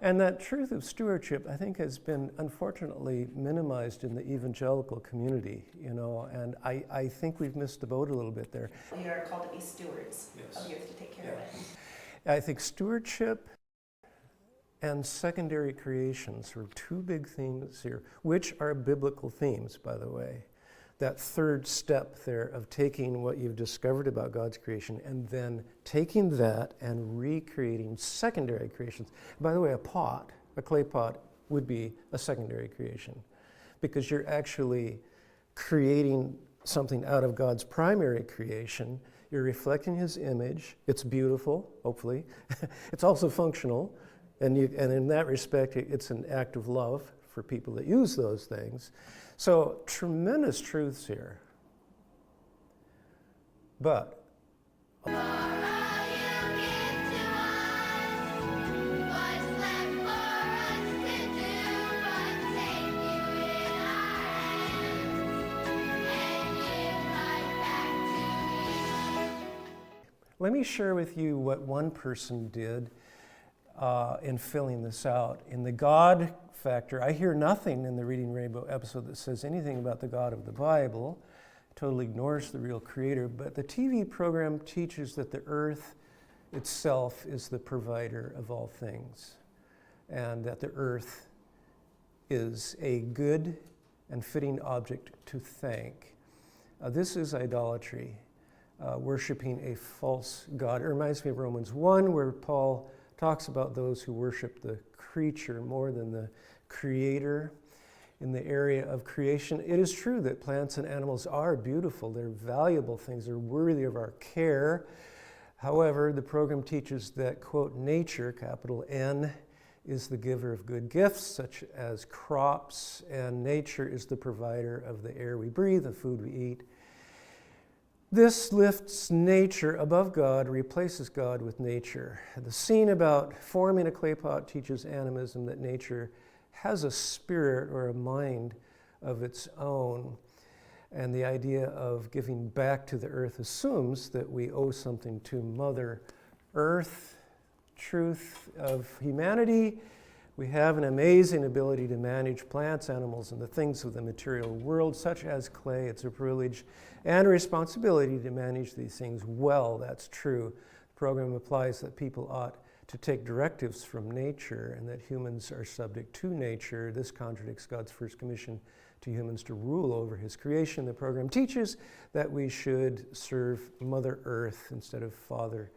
And that truth of stewardship, I think, has been unfortunately minimized in the evangelical community, and I think we've missed the boat a little bit there. We are called to be stewards of the earth, to take care of it. I think stewardship and secondary creations are two big themes here, which are biblical themes, by the way. That third step there of taking what you've discovered about God's creation and then taking that and recreating secondary creations. By the way, a clay pot, would be a secondary creation because you're actually creating something out of God's primary creation. You're reflecting His image. It's beautiful, hopefully. It's also functional. And in that respect, it's an act of love for people that use those things. So tremendous truths here. But let me share with you what one person did in filling this out. In the God factor, I hear nothing in the Reading Rainbow episode that says anything about the God of the Bible. Totally ignores the real creator, but the TV program teaches that the earth itself is the provider of all things, and that the earth is a good and fitting object to thank. This is idolatry, worshiping a false God. It reminds me of Romans 1, where Paul talks about those who worship the creature more than the creator. In the area of creation, it is true that plants and animals are beautiful. They're valuable things. They're worthy of our care. However, the program teaches that, quote, nature, capital N, is the giver of good gifts, such as crops, and nature is the provider of the air we breathe, the food we eat. This lifts nature above God, replaces God with nature. The scene about forming a clay pot teaches animism that nature has a spirit or a mind of its own. And the idea of giving back to the earth assumes that we owe something to Mother Earth. Truth of humanity, we have an amazing ability to manage plants, animals, and the things of the material world, such as clay. It's a privilege and a responsibility to manage these things well. That's true. The program applies that people ought to take directives from nature and that humans are subject to nature. This contradicts God's first commission to humans to rule over His creation. The program teaches that we should serve Mother Earth instead of Father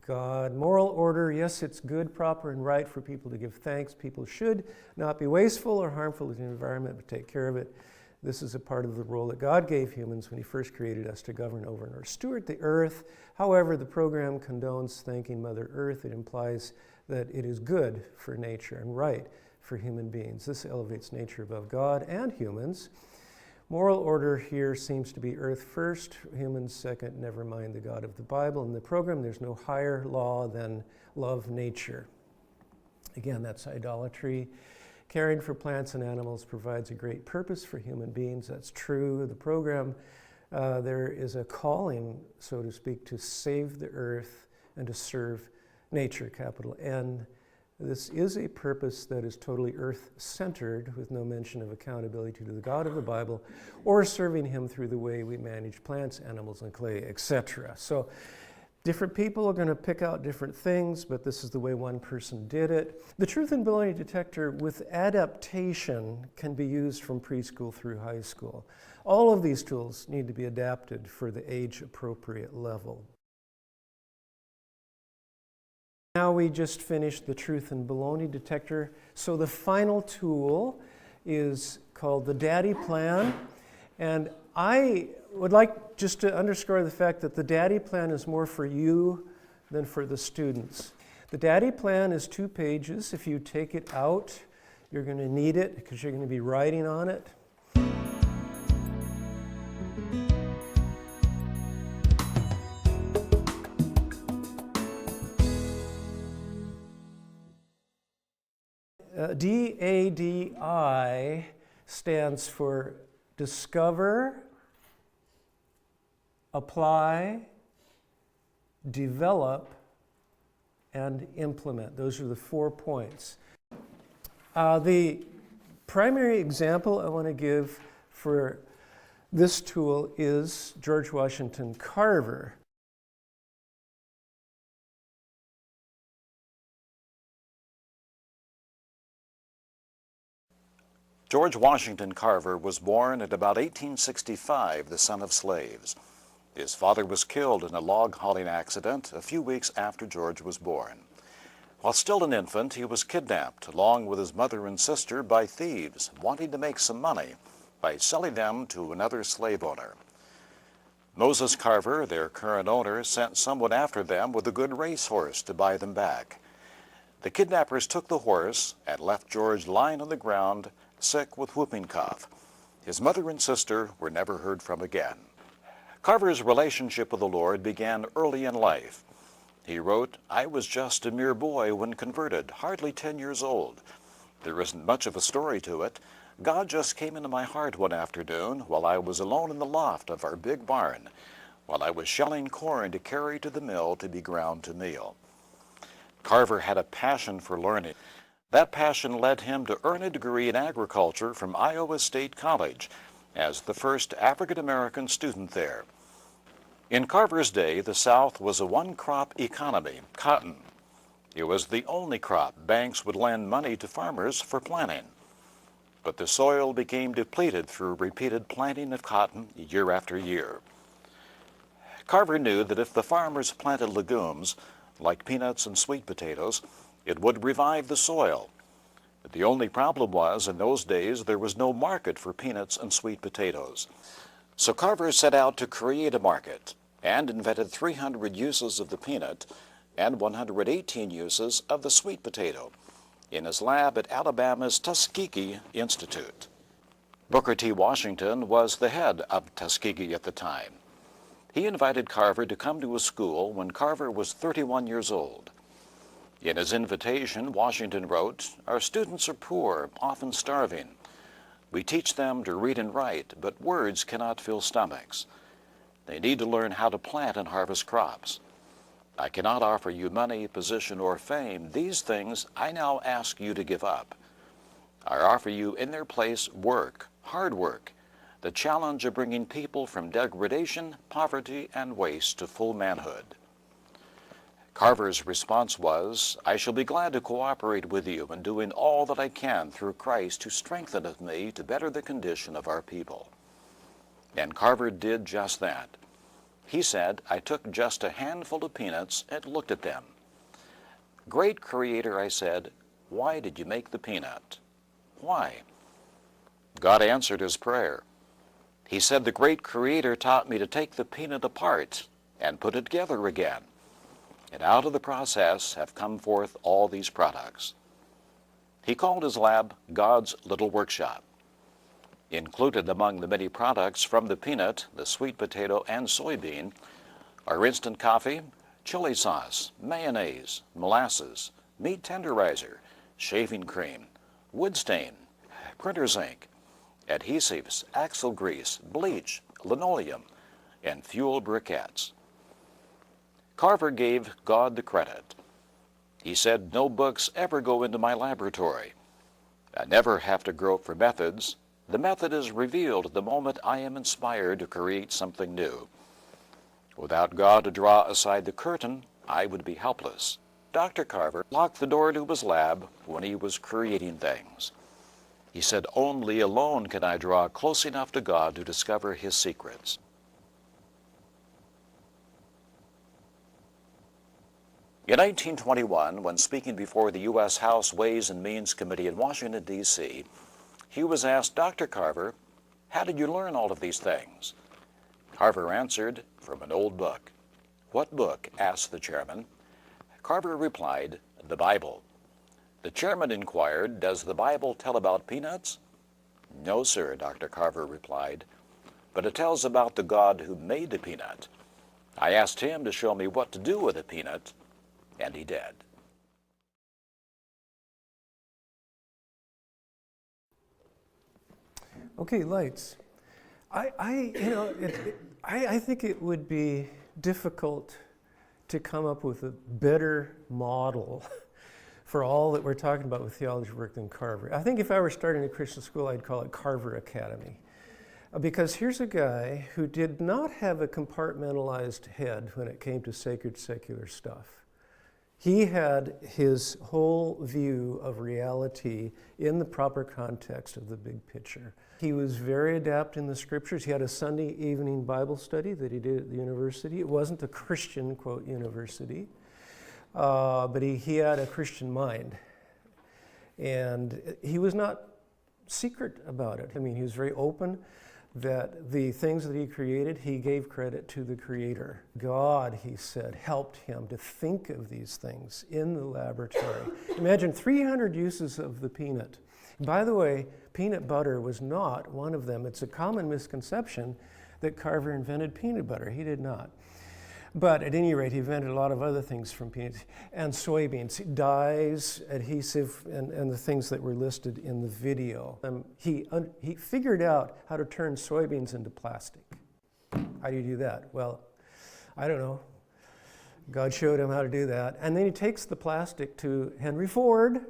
God. Moral order, yes, it's good, proper, and right for people to give thanks. People should not be wasteful or harmful to the environment, but take care of it. This is a part of the role that God gave humans when He first created us to govern over and steward the earth. However, the program condones thanking Mother Earth. It implies that it is good for nature and right for human beings. This elevates nature above God and humans. Moral order here seems to be earth first, humans second, never mind the God of the Bible. In the program, there's no higher law than love nature. Again, that's idolatry. Caring for plants and animals provides a great purpose for human beings. That's true. The program, there is a calling, so to speak, to save the earth and to serve nature, capital N. This is a purpose that is totally earth-centered, with no mention of accountability to the God of the Bible or serving Him through the way we manage plants, animals, and clay, etc. So different people are going to pick out different things, but this is the way one person did it. The truth and ability detector with adaptation can be used from preschool through high school. All of these tools need to be adapted for the age-appropriate level. Now we just finished the truth and baloney detector. So the final tool is called the Daddy Plan. And I would like just to underscore the fact that the Daddy Plan is more for you than for the students. The Daddy Plan is 2 pages. If you take it out, you're going to need it because you're going to be writing on it. DADI stands for discover, apply, develop, and implement. Those are the 4 points. The primary example I want to give for this tool is George Washington Carver. George Washington Carver was born at about 1865, the son of slaves. His father was killed in a log hauling accident a few weeks after George was born. While still an infant, he was kidnapped along with his mother and sister by thieves wanting to make some money by selling them to another slave owner. Moses Carver, their current owner, sent someone after them with a good racehorse to buy them back. The kidnappers took the horse and left George lying on the ground, sick with whooping cough. His mother and sister were never heard from again. Carver's relationship with the Lord began early in life. He wrote, "I was just a mere boy when converted, hardly 10 years old. There isn't much of a story to it. God just came into my heart one afternoon while I was alone in the loft of our big barn, while I was shelling corn to carry to the mill to be ground to meal." Carver had a passion for learning. That passion led him to earn a degree in agriculture from Iowa State College as the first African-American student there. In Carver's day, the South was a one-crop economy, cotton. It was the only crop banks would lend money to farmers for planting. But the soil became depleted through repeated planting of cotton year after year. Carver knew that if the farmers planted legumes, like peanuts and sweet potatoes, it would revive the soil. But the only problem was, in those days, there was no market for peanuts and sweet potatoes. So Carver set out to create a market and invented 300 uses of the peanut and 118 uses of the sweet potato in his lab at Alabama's Tuskegee Institute. Booker T. Washington was the head of Tuskegee at the time. He invited Carver to come to his school when Carver was 31 years old. In his invitation, Washington wrote, "Our students are poor, often starving. We teach them to read and write, but words cannot fill stomachs. They need to learn how to plant and harvest crops. I cannot offer you money, position, or fame. These things I now ask you to give up. I offer you in their place work, hard work, the challenge of bringing people from degradation, poverty, and waste to full manhood." Carver's response was, "I shall be glad to cooperate with you in doing all that I can through Christ who strengtheneth me to better the condition of our people." And Carver did just that. He said, "I took just a handful of peanuts and looked at them. 'Great Creator,' I said, 'why did you make the peanut? Why?' God answered his prayer. He said, 'The great Creator taught me to take the peanut apart and put it together again. And out of the process have come forth all these products.'" He called his lab God's Little Workshop. Included among the many products from the peanut, the sweet potato, and soybean are instant coffee, chili sauce, mayonnaise, molasses, meat tenderizer, shaving cream, wood stain, printer's ink, adhesives, axle grease, bleach, linoleum, and fuel briquettes. Carver gave God the credit. He said, "No books ever go into my laboratory. I never have to grope for methods. The method is revealed the moment I am inspired to create something new. Without God to draw aside the curtain, I would be helpless." Dr. Carver locked the door to his lab when he was creating things. He said, "Only alone can I draw close enough to God to discover his secrets." In 1921, when speaking before the U.S. House Ways and Means Committee in Washington, D.C., he was asked, "Dr. Carver, how did you learn all of these things?" Carver answered, "From an old book." "What book?" asked the chairman. Carver replied, "The Bible." The chairman inquired, "Does the Bible tell about peanuts?" "No, sir," Dr. Carver replied, "but it tells about the God who made the peanut. I asked him to show me what to do with a peanut, and he did." Okay, lights. I think it would be difficult to come up with a better model for all that we're talking about with theology work than Carver. I think if I were starting a Christian school, I'd call it Carver Academy. Because here's a guy who did not have a compartmentalized head when it came to sacred secular stuff. He had his whole view of reality in the proper context of the big picture. He was very adept in the scriptures. He had a Sunday evening Bible study that he did at the university. It wasn't a Christian, quote, university, but he had a Christian mind. And he was not secret about it. I mean, he was very open that the things that he created, he gave credit to the Creator. God, he said, helped him to think of these things in the laboratory. Imagine 300 uses of the peanut. By the way, peanut butter was not one of them. It's a common misconception that Carver invented peanut butter. He did not. But at any rate, he invented a lot of other things from peanuts and soybeans, dyes, adhesive, and the things that were listed in the video. He figured out how to turn soybeans into plastic. How do you do that? Well, I don't know. God showed him how to do that. And then he takes the plastic to Henry Ford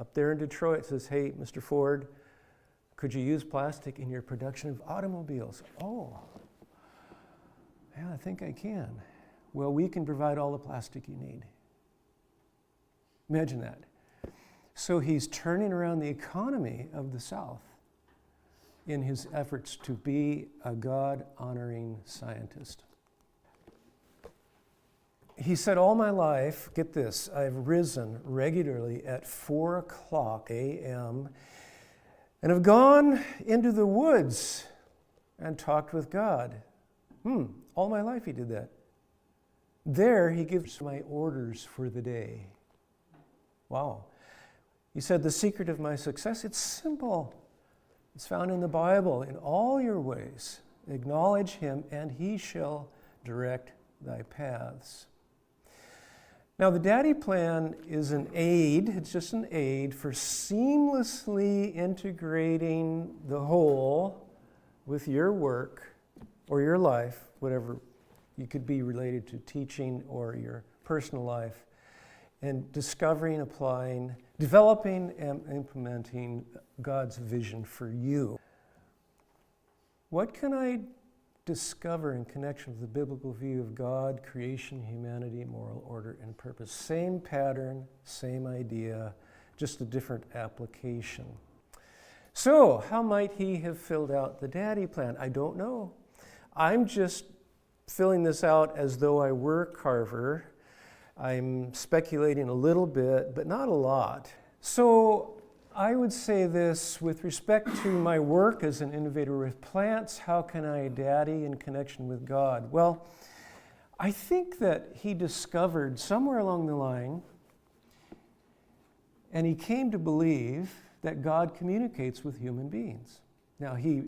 up there in Detroit, says, hey, Mr. Ford, could you use plastic in your production of automobiles? Oh. Yeah, I think I can. Well, we can provide all the plastic you need. Imagine that. So he's turning around the economy of the South in his efforts to be a God-honoring scientist. He said, all my life, get this, I've risen regularly at 4 o'clock a.m. and have gone into the woods and talked with God. All my life he did that. There he gives my orders for the day. Wow. He said, the secret of my success, it's simple. It's found in the Bible. In all your ways, acknowledge him, and he shall direct thy paths. Now, the Daddy Plan is an aid, it's just an aid for seamlessly integrating the whole with your work or your life, whatever you could be related to teaching or your personal life, and discovering, applying, developing, and implementing God's vision for you. What can I discover in connection with the biblical view of God, creation, humanity, moral order, and purpose? Same pattern, same idea, just a different application. So, how might he have filled out the Daddy Plan? I don't know. I'm just filling this out as though I were Carver. I'm speculating a little bit, but not a lot. So I would say this with respect to my work as an innovator with plants, how can I daddy in connection with God? Well, I think that he discovered somewhere along the line, and he came to believe that God communicates with human beings. Now, he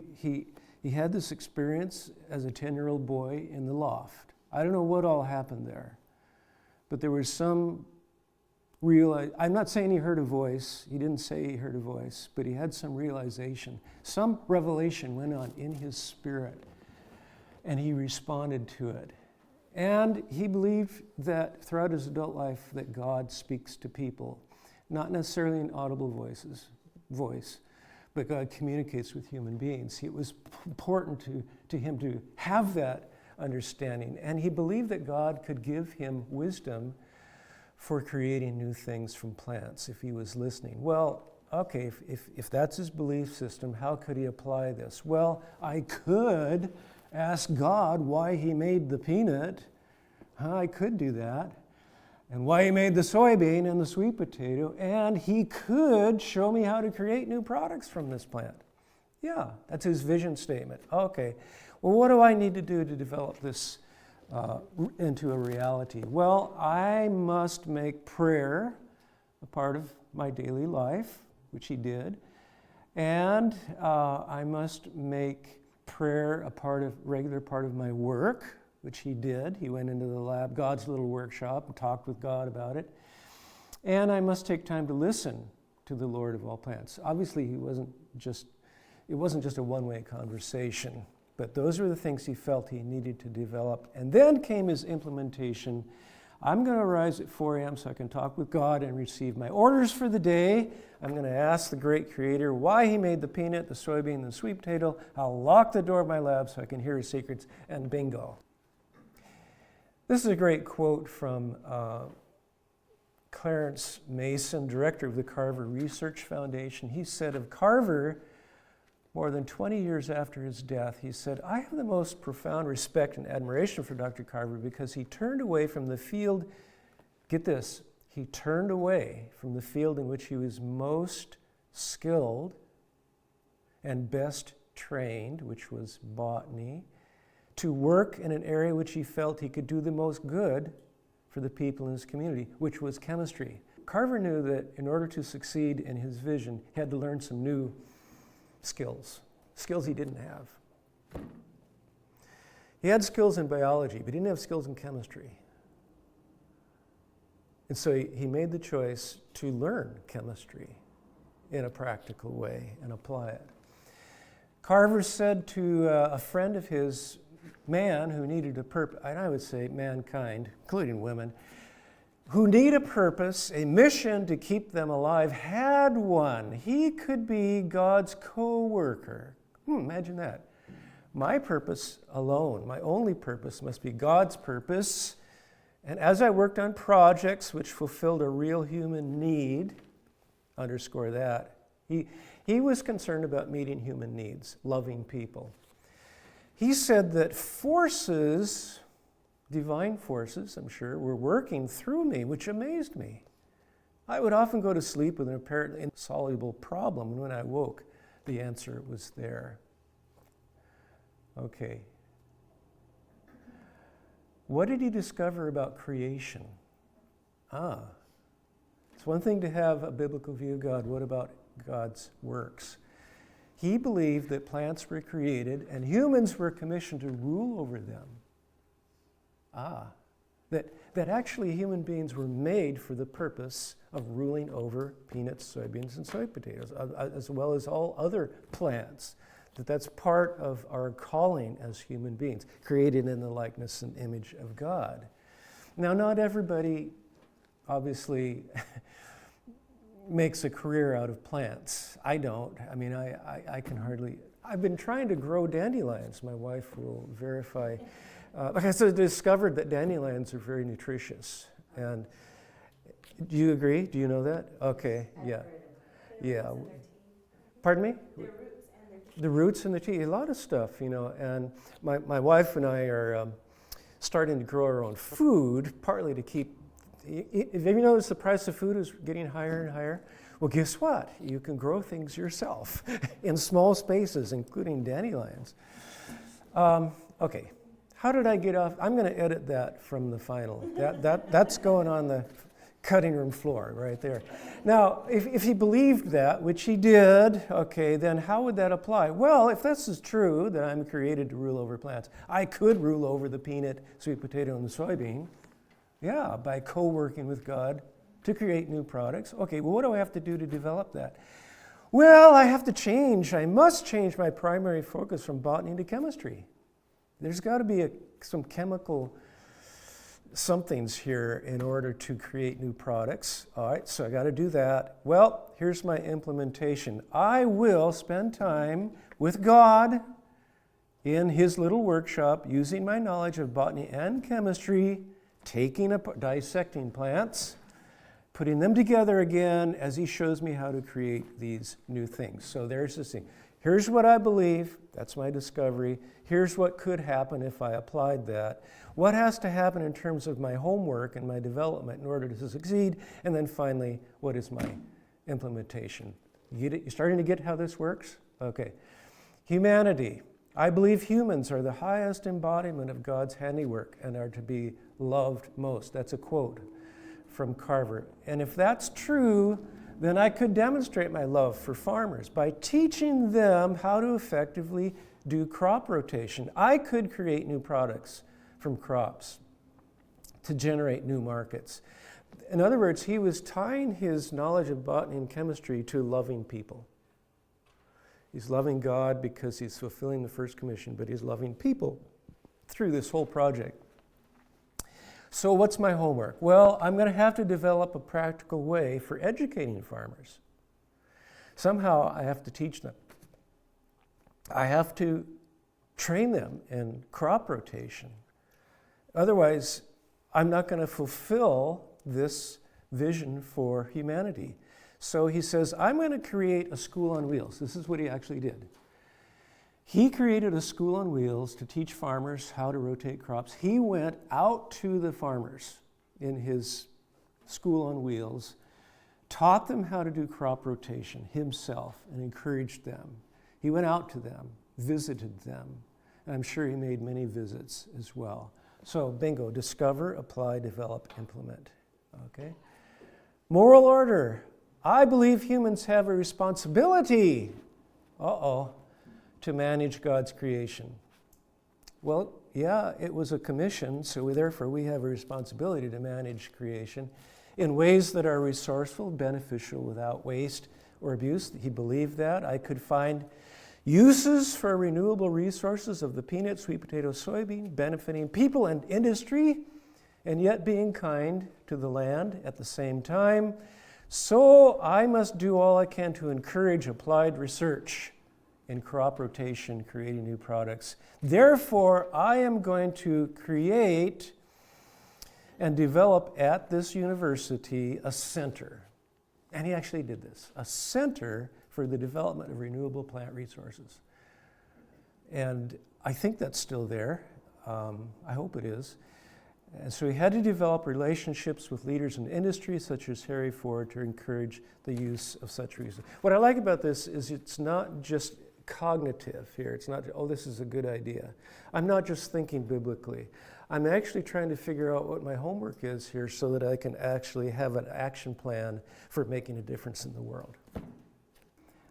had this experience as a 10-year-old boy in the loft. I don't know what all happened there, but there was some I'm not saying he heard a voice. He didn't say he heard a voice, but he had some realization. Some revelation went on in his spirit, and he responded to it. And he believed that throughout his adult life that God speaks to people, not necessarily in audible voice, but God communicates with human beings. It was important to him to have that understanding. And he believed that God could give him wisdom for creating new things from plants if he was listening. Well, okay, if that's his belief system, how could he apply this? Well, I could ask God why he made the peanut. I could do that. And why he made the soybean and the sweet potato, and he could show me how to create new products from this plant. Yeah, that's his vision statement. Okay, well, what do I need to do to develop this into a reality? Well, I must make prayer a part of my daily life, which he did, and I must make prayer a regular part of my work, which he did. He went into the lab, God's little workshop, and talked with God about it. And I must take time to listen to the Lord of all plants. Obviously, it wasn't just a one-way conversation, but those were the things he felt he needed to develop. And then came his implementation. I'm going to rise at 4 a.m. so I can talk with God and receive my orders for the day. I'm going to ask the great creator why he made the peanut, the soybean, the sweet potato. I'll lock the door of my lab so I can hear his secrets, and bingo. This is a great quote from Clarence Mason, director of the Carver Research Foundation. He said of Carver, more than 20 years after his death, he said, "I have the most profound respect and admiration for Dr. Carver because he turned away from the field," get this, he turned away from the field in which he was most skilled and best trained, which was botany, to work in an area which he felt he could do the most good for the people in his community, which was chemistry. Carver knew that in order to succeed in his vision, he had to learn some new skills he didn't have. He had skills in biology, but he didn't have skills in chemistry. And so he made the choice to learn chemistry in a practical way and apply it. Carver said to a friend of his, man who needed a purpose, and I would say mankind, including women, who need a purpose, a mission to keep them alive, had one. He could be God's co-worker. Imagine that. My purpose alone, my only purpose, must be God's purpose. And as I worked on projects which fulfilled a real human need, underscore that, he was concerned about meeting human needs, loving people. He said that forces, divine forces, I'm sure, were working through me, which amazed me. I would often go to sleep with an apparently insoluble problem, and when I woke, the answer was there. Okay. What did he discover about creation? It's one thing to have a biblical view of God. What about God's works? He believed that plants were created and humans were commissioned to rule over them. That actually human beings were made for the purpose of ruling over peanuts, soybeans, and soy potatoes, as well as all other plants. That's part of our calling as human beings, created in the likeness and image of God. Now, not everybody, obviously, makes a career out of plants. I don't. I mean, I can hardly. I've been trying to grow dandelions. My wife will verify. Like I said, I discovered that dandelions are very nutritious. And do you agree? Do you know that? Okay, yeah. Yeah. Pardon me? The roots and the tea, a lot of stuff, And my wife and I are starting to grow our own food, partly to keep. Have you noticed the price of food is getting higher and higher? Well, guess what? You can grow things yourself in small spaces, including dandelions. Okay. How did I get off? I'm going to edit that from the final. That's going on the cutting room floor right there. Now, if he believed that, which he did, okay, then how would that apply? Well, if this is true, that I'm created to rule over plants, I could rule over the peanut, sweet potato, and the soybean, by co-working with God to create new products. Okay, well, what do I have to do to develop that? Well, I must change my primary focus from botany to chemistry. There's got to be some chemical somethings here in order to create new products. All right, so I got to do that. Well, here's my implementation. I will spend time with God in his little workshop using my knowledge of botany and chemistry, dissecting plants, putting them together again as he shows me how to create these new things. So there's this thing. Here's what I believe. That's my discovery. Here's what could happen if I applied that. What has to happen in terms of my homework and my development in order to succeed? And then finally, what is my implementation? You starting to get how this works? Okay. Humanity. I believe humans are the highest embodiment of God's handiwork and are to be loved most. That's a quote from Carver. And if that's true, then I could demonstrate my love for farmers by teaching them how to effectively do crop rotation. I could create new products from crops to generate new markets. In other words, he was tying his knowledge of botany and chemistry to loving people. He's loving God because he's fulfilling the first commission, but he's loving people through this whole project. So what's my homework? Well, I'm going to have to develop a practical way for educating farmers. Somehow I have to teach them. I have to train them in crop rotation. Otherwise, I'm not going to fulfill this vision for humanity. So he says, I'm going to create a school on wheels. This is what he actually did. He created a school on wheels to teach farmers how to rotate crops. He went out to the farmers in his school on wheels, taught them how to do crop rotation himself, and encouraged them. He went out to them, visited them, and I'm sure he made many visits as well. So, bingo, discover, apply, develop, implement. Okay? Moral order. I believe humans have a responsibility. To manage God's creation. Well, yeah, it was a commission, so therefore we have a responsibility to manage creation in ways that are resourceful, beneficial, without waste or abuse. He believed that. I could find uses for renewable resources of the peanut, sweet potato, soybean, benefiting people and industry, and yet being kind to the land at the same time. So I must do all I can to encourage applied research in crop rotation, creating new products. Therefore, I am going to create and develop at this university a center. And he actually did this, a center for the development of renewable plant resources. And I think that's still there. I hope it is. And so he had to develop relationships with leaders in industry, such as Harry Ford, to encourage the use of such resources. What I like about this is it's not just cognitive here. It's not, oh, this is a good idea. I'm not just thinking biblically. I'm actually trying to figure out what my homework is here so that I can actually have an action plan for making a difference in the world.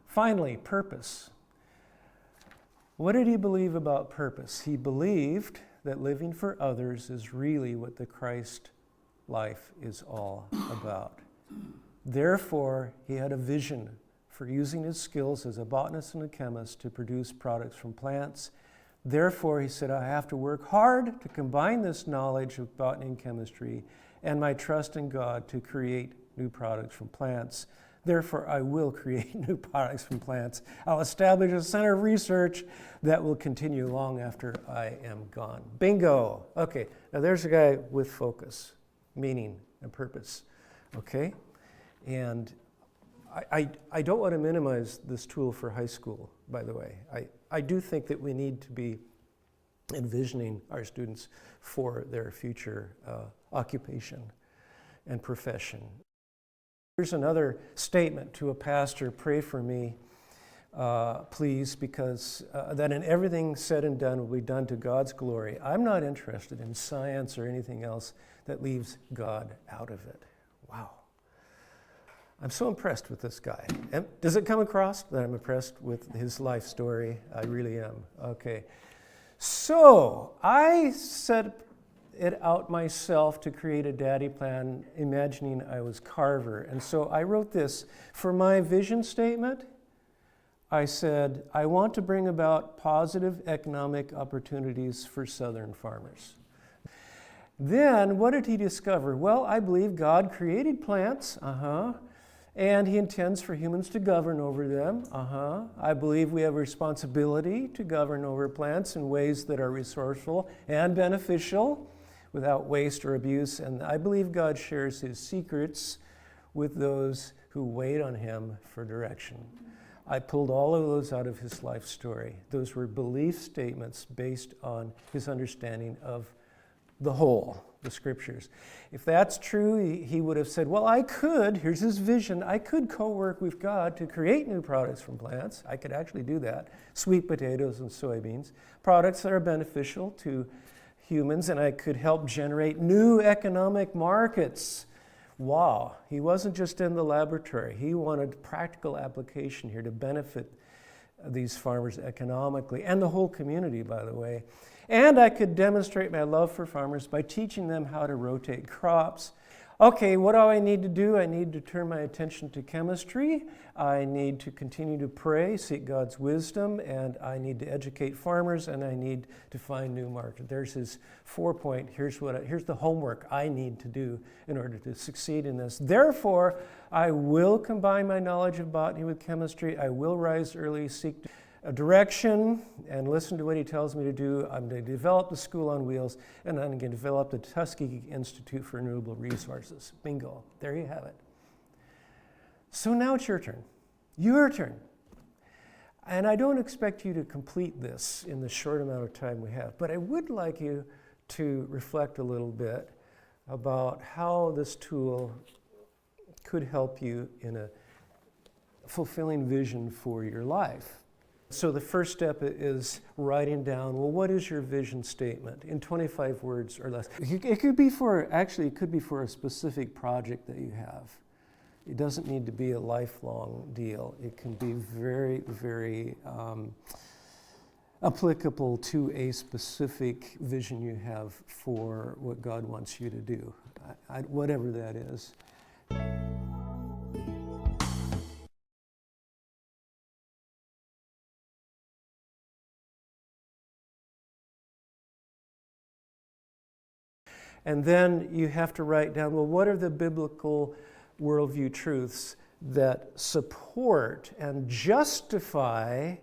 Finally, purpose. What did he believe about purpose? He believed that living for others is really what the Christ life is all about. Therefore, he had a vision for using his skills as a botanist and a chemist to produce products from plants. Therefore, he said, I have to work hard to combine this knowledge of botany and chemistry and my trust in God to create new products from plants. Therefore, I will create new products from plants. I'll establish a center of research that will continue long after I am gone. Bingo. Okay, now there's a guy with focus, meaning, and purpose. Okay? And I don't want to minimize this tool for high school, by the way. I do think that we need to be envisioning our students for their future occupation and profession. Here's another statement to a pastor: pray for me, please, because that in everything said and done will be done to God's glory. I'm not interested in science or anything else that leaves God out of it. Wow. I'm so impressed with this guy. And does it come across that I'm impressed with his life story? I really am. Okay. So I set it out myself to create a daddy plan, imagining I was Carver. And so I wrote this. For my vision statement, I said, I want to bring about positive economic opportunities for Southern farmers. Then, what did he discover? Well, I believe God created plants, and he intends for humans to govern over them, I believe we have a responsibility to govern over plants in ways that are resourceful and beneficial, without waste or abuse, and I believe God shares his secrets with those who wait on him for direction. I pulled all of those out of his life story. Those were belief statements based on his understanding of the whole, the scriptures. If that's true, he would have said, well, here's his vision, I could co-work with God to create new products from plants. I could actually do that. Sweet potatoes and soybeans, products that are beneficial to humans, and I could help generate new economic markets. Wow, he wasn't just in the laboratory. He wanted practical application here to benefit these farmers economically, and the whole community, by the way. And I could demonstrate my love for farmers by teaching them how to rotate crops. Okay, what do I need to do? I need to turn my attention to chemistry. I need to continue to pray, seek God's wisdom, and I need to educate farmers, and I need to find new markets. There's his 4-point. Here's the homework I need to do in order to succeed in this. Therefore, I will combine my knowledge of botany with chemistry. I will rise early, seek a direction, and listen to what he tells me to do. I'm going to develop the school on wheels, and I'm going to develop the Tuskegee Institute for Renewable Resources. Bingo. There you have it. So now it's your turn. Your turn. And I don't expect you to complete this in the short amount of time we have, but I would like you to reflect a little bit about how this tool could help you in a fulfilling vision for your life. So the first step is writing down, well, what is your vision statement in 25 words or less? It could be for a specific project that you have. It doesn't need to be a lifelong deal. It can be very, very applicable to a specific vision you have for what God wants you to do, whatever that is. And then you have to write down, well, what are the biblical worldview truths that support and justify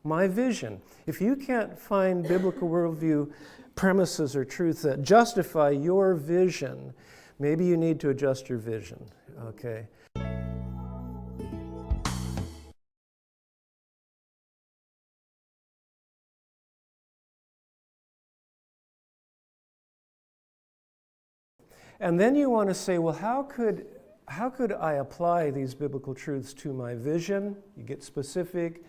my vision? If you can't find biblical worldview premises or truths that justify your vision, maybe you need to adjust your vision, okay? And then you want to say, well, how could I apply these biblical truths to my vision? You get specific.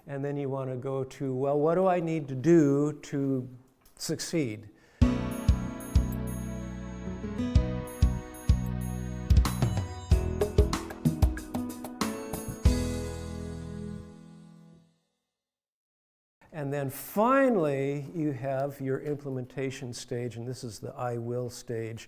And then you want to go to, well, what do I need to do to succeed? And then finally, you have your implementation stage, and this is the I will stage.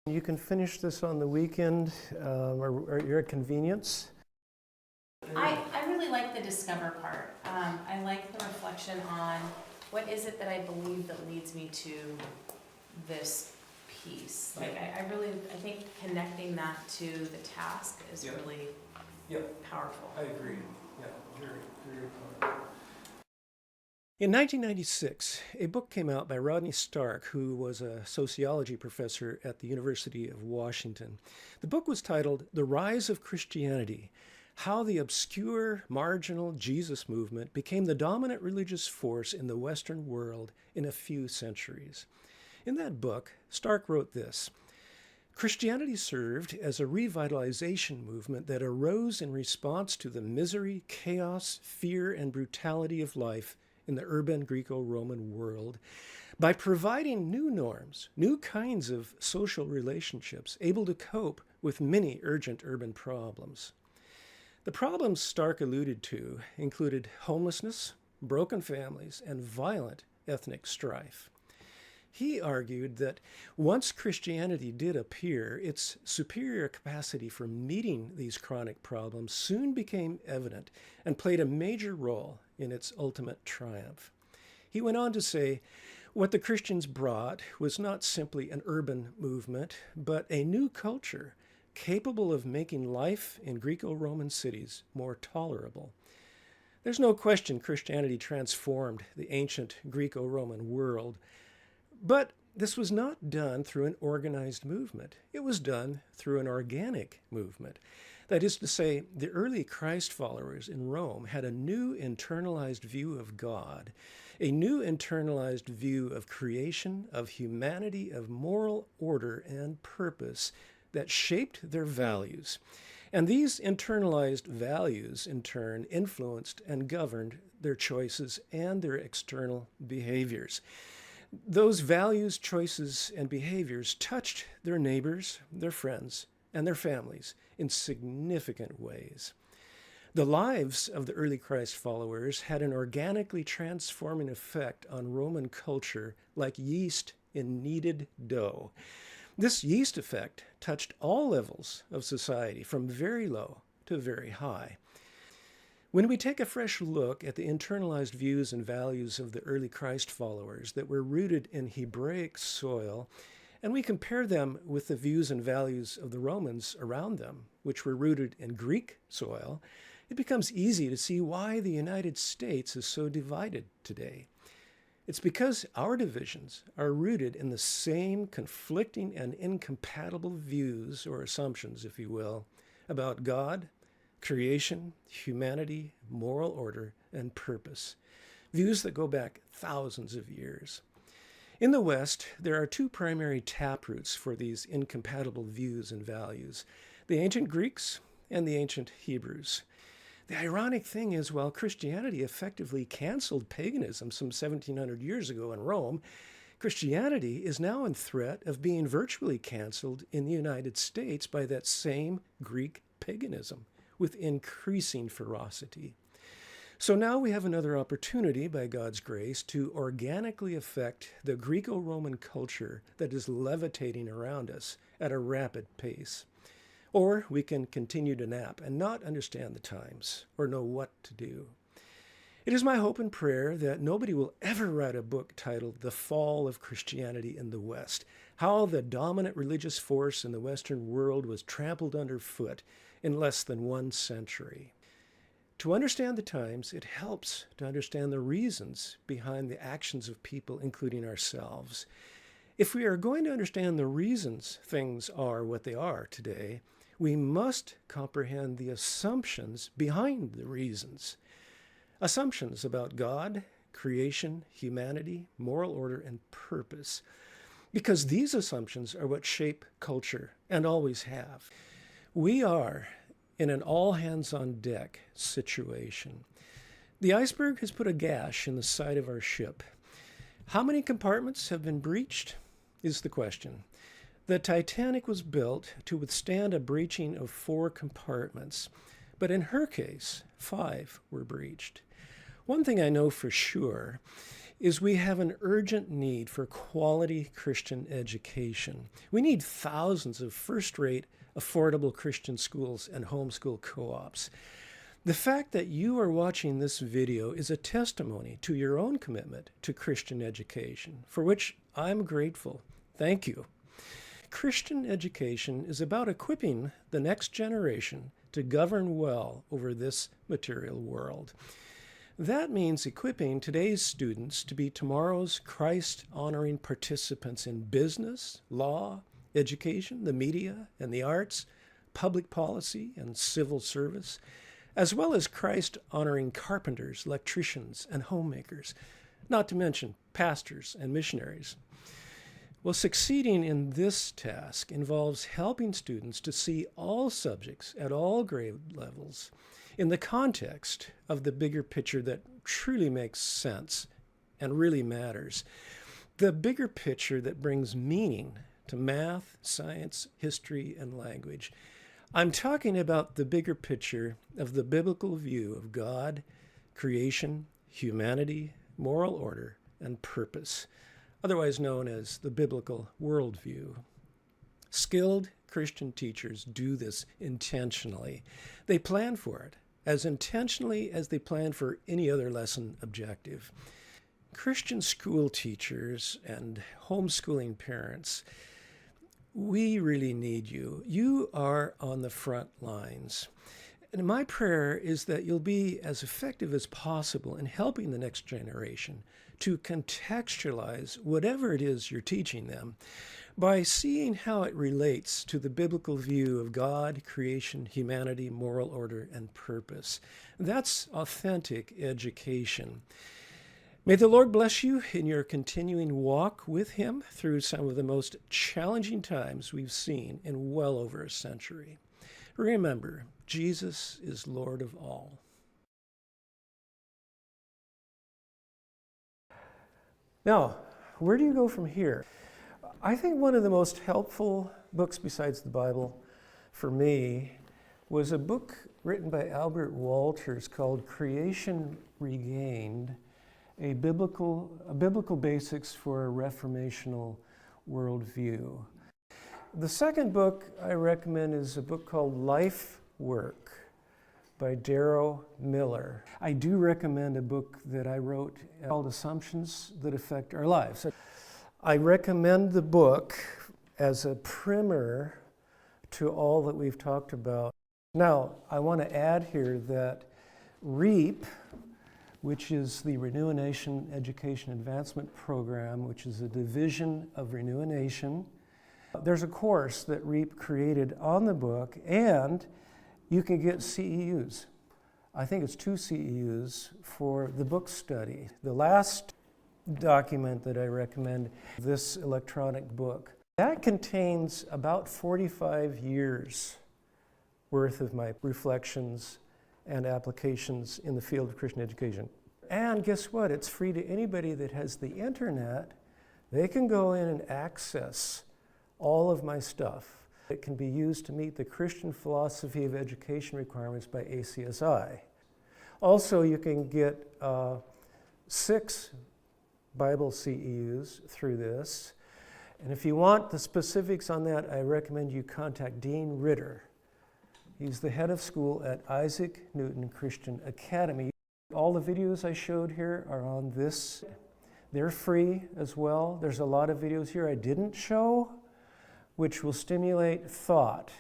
You can finish this on the weekend or your convenience. I really like the discover part. I like the reflection on what is it that I believe that leads me to this piece. Like I think connecting that to the task is really powerful. I agree. Yeah, very, very powerful. In 1996, a book came out by Rodney Stark, who was a sociology professor at the University of Washington. The book was titled The Rise of Christianity: How the Obscure, Marginal Jesus Movement Became the Dominant Religious Force in the Western World in a Few Centuries. In that book, Stark wrote this: Christianity served as a revitalization movement that arose in response to the misery, chaos, fear, and brutality of life in the urban Greco-Roman world by providing new norms, new kinds of social relationships, able to cope with many urgent urban problems. The problems Stark alluded to included homelessness, broken families, and violent ethnic strife. He argued that once Christianity did appear, its superior capacity for meeting these chronic problems soon became evident and played a major role in its ultimate triumph. He went on to say, what the Christians brought was not simply an urban movement, but a new culture capable of making life in Greco-Roman cities more tolerable. There's no question Christianity transformed the ancient Greco-Roman world, but this was not done through an organized movement. It was done through an organic movement. That is to say, the early Christ followers in Rome had a new internalized view of God, a new internalized view of creation, of humanity, of moral order and purpose that shaped their values. And these internalized values, in turn, influenced and governed their choices and their external behaviors. Those values, choices, and behaviors touched their neighbors, their friends, and their families in significant ways. The lives of the early Christ followers had an organically transforming effect on Roman culture like yeast in kneaded dough. This yeast effect touched all levels of society, from very low to very high. When we take a fresh look at the internalized views and values of the early Christ followers that were rooted in Hebraic soil, and we compare them with the views and values of the Romans around them, which were rooted in Greek soil, it becomes easy to see why the United States is so divided today. It's because our divisions are rooted in the same conflicting and incompatible views, or assumptions, if you will, about God, creation, humanity, moral order, and purpose. Views that go back thousands of years. In the West, there are two primary taproots for these incompatible views and values: the ancient Greeks and the ancient Hebrews. The ironic thing is, while Christianity effectively canceled paganism some 1700 years ago in Rome, Christianity is now in threat of being virtually canceled in the United States by that same Greek paganism with increasing ferocity. So now we have another opportunity, by God's grace, to organically affect the Greco-Roman culture that is levitating around us at a rapid pace. Or we can continue to nap and not understand the times or know what to do. It is my hope and prayer that nobody will ever write a book titled The Fall of Christianity in the West, how the dominant religious force in the Western world was trampled underfoot in less than 1 century. To understand the times, it helps to understand the reasons behind the actions of people, including ourselves. If we are going to understand the reasons things are what they are today, we must comprehend the assumptions behind the reasons. Assumptions about God, creation, humanity, moral order, and purpose. Because these assumptions are what shape culture and always have. We are in an all-hands-on-deck situation. The iceberg has put a gash in the side of our ship. How many compartments have been breached is the question. The Titanic was built to withstand a breaching of 4 compartments, but in her case, 5 were breached. One thing I know for sure is we have an urgent need for quality Christian education. We need thousands of first-rate, affordable Christian schools and homeschool co-ops. The fact that you are watching this video is a testimony to your own commitment to Christian education, for which I'm grateful. Thank you. Christian education is about equipping the next generation to govern well over this material world. That means equipping today's students to be tomorrow's Christ-honoring participants in business, law, education, the media, and the arts, public policy, and civil service, as well as Christ-honoring carpenters, electricians, and homemakers, not to mention pastors and missionaries. Well, succeeding in this task involves helping students to see all subjects at all grade levels in the context of the bigger picture that truly makes sense and really matters. The bigger picture that brings meaning to math, science, history, and language. I'm talking about the bigger picture of the biblical view of God, creation, humanity, moral order, and purpose, otherwise known as the biblical worldview. Skilled Christian teachers do this intentionally. They plan for it as intentionally as they plan for any other lesson objective. Christian school teachers and homeschooling parents, we really need you. You are on the front lines. And my prayer is that you'll be as effective as possible in helping the next generation to contextualize whatever it is you're teaching them by seeing how it relates to the biblical view of God, creation, humanity, moral order, and purpose. That's authentic education. May the Lord bless you in your continuing walk with Him through some of the most challenging times we've seen in well over a century. Remember, Jesus is Lord of all. Now, where do you go from here? I think one of the most helpful books besides the Bible for me was a book written by Albert Walters called Creation Regained, a biblical basics for a reformational worldview. The second book I recommend is a book called Life Work by Darrow Miller. I do recommend a book that I wrote called Assumptions That Affect Our Lives. I recommend the book as a primer to all that we've talked about. Now, I want to add here that REAP, which is the Renew a Nation Education Advancement Program, which is a division of Renew a Nation, there's a course that REAP created on the book, and you can get CEUs. I think it's 2 CEUs for the book study. The last document that I recommend, this electronic book, that contains about 45 years worth of my reflections and applications in the field of Christian education. And guess what? It's free to anybody that has the internet. They can go in and access all of my stuff. It can be used to meet the Christian philosophy of education requirements by ACSI. Also, you can get 6 Bible CEUs through this. And if you want the specifics on that, I recommend you contact Dean Ritter. He's the head of school at Isaac Newton Christian Academy. All the videos I showed here are on this. They're free as well. There's a lot of videos here I didn't show, which will stimulate thought.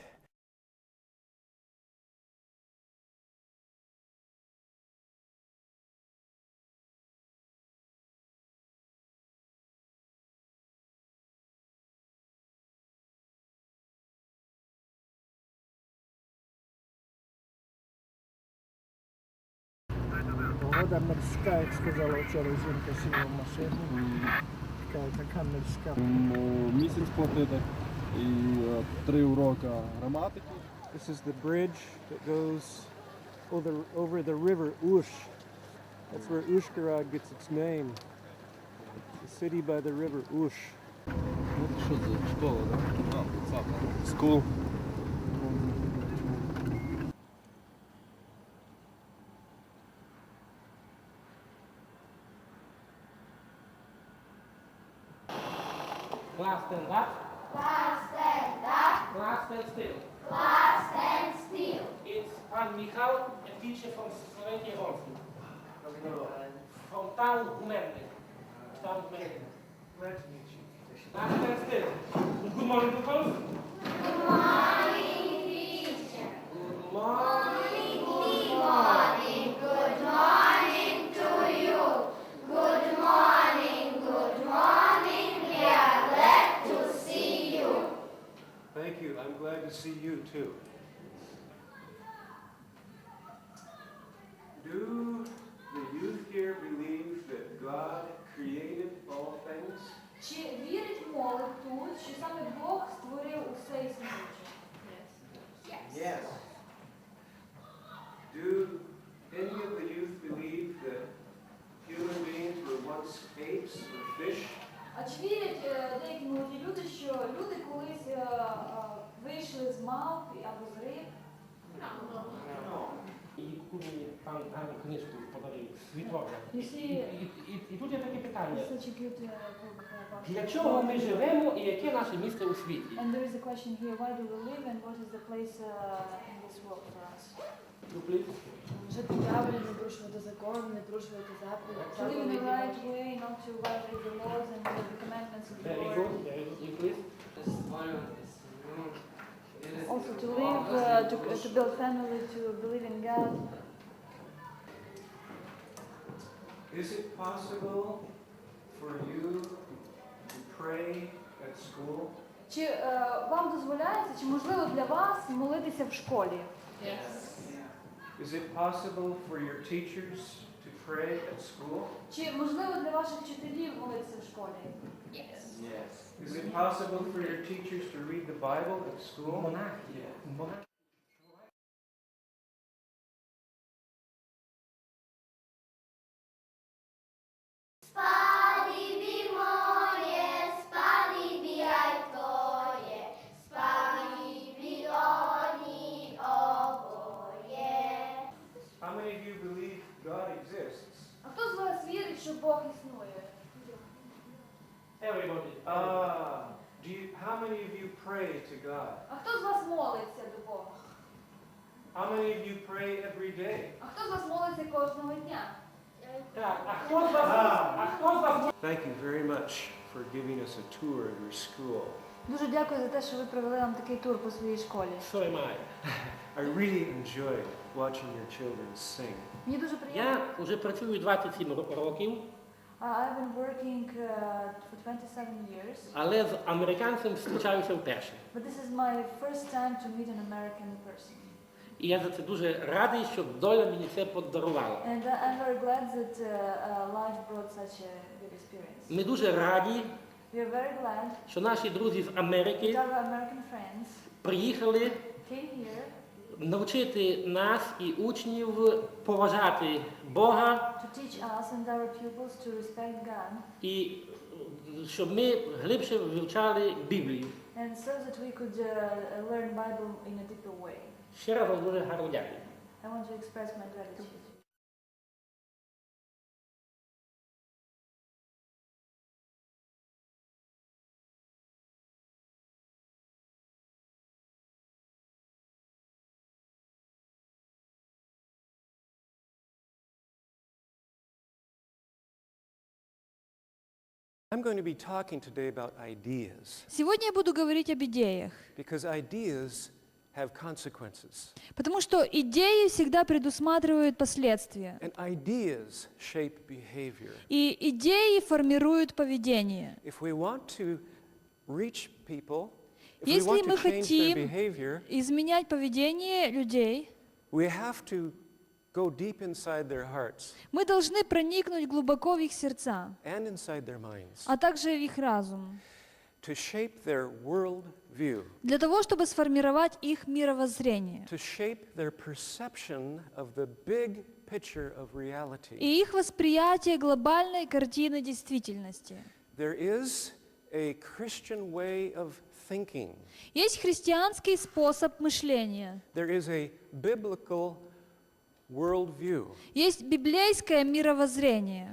Вода морська, як сказала вчора жінка сіла в машину. Така така морська. Місяць платити і 3 уроки граматики. This is the bridge that goes over the river Ush. That's where Ushgarad gets its name. The city by the river Ush. Що це? Школа, так? School. Class stand up. Class stand up. Class stand still. Class stand still. It's Pan Michał, a teacher from Slovakia also. From town Humenny. Town Humenny. Class stand still. Good morning to both. Good morning, teacher. Good morning. Good morning. Good morning to you. Good morning. Good morning. We are glad to see you. Thank you. I'm glad to see you too. Do the youth here believe that God created all things? Чи вірить молодь тут, що саме Бог створив усе існуюче? Yes. Do any of the youth believe that human beings were once apes or fish? А чи вірять деякі молоді люди, що люди колись вийшли з мавп або з риб? І тут мені пан Ані книжку подарив, світове. You see, І тут є таке питання. it's such a good book about Для чого ми живемо і яке наше місце у світі? And there is a question here, why do we live and what is the place in this world for us? Жити правильно, не порушувати закон, не порушувати заповіді. To live in the right way, not to violate the laws and the commandments of the Very Lord. good, very good. You please. Also to live, to build family, to believe in God. Is it possible for you to pray at school? Чи вам дозволяється, чи можливо для вас молитися в школі? Is it possible for your teachers to pray at school? Чи можливо для ваших вчителів молитися в школі? Is it possible for your teachers to read the Bible at school? Монахи. many of you pray to God? А хто з вас молиться до Бога? How many of you pray every day? А хто з вас молиться кожного дня? Так, а хто з вас Thank you very much for giving us a tour of your school. Дуже дякую за те, що ви провели нам такий тур по своїй школі. So am I. I really enjoyed watching your children sing. Мені дуже приємно. Я вже працюю 27 років, I've been working for 27 years, але з американцем зустрічаюся вперше. but this is my first time to meet an American person. І я за це дуже радий, що доля мені це подарувала. And I'm very glad that life brought such a good experience. Ми дуже раді, We are very glad що наші друзі з that Америки our American friends приїхали came here навчити нас і учнів поважати Бога, to teach us and our pupils to respect God, і щоб ми глибше вивчали Біблію. and so that we could learn Bible in a deeper way. Ще раз вам дуже гарно дякую. I want to express my gratitude. I'm going to be talking today about ideas Сегодня я буду говорить об идеях, because ideas have consequences. потому что идеи всегда предусматривают последствия. And ideas shape behavior. И идеи формируют поведение. If we want to reach people, if we Если want мы to change their хотим behavior, изменять поведение людей, we have to go deep inside their hearts мы должны проникнуть глубоко в их сердца, and inside their minds а также в их разум, to shape their worldview, для того, чтобы сформировать их мировоззрение to shape their perception of the big picture of reality. и их восприятие глобальной картины действительности. There is a Christian way of thinking. Есть христианский способ мышления, There is a biblical worldview. есть библейское мировоззрение.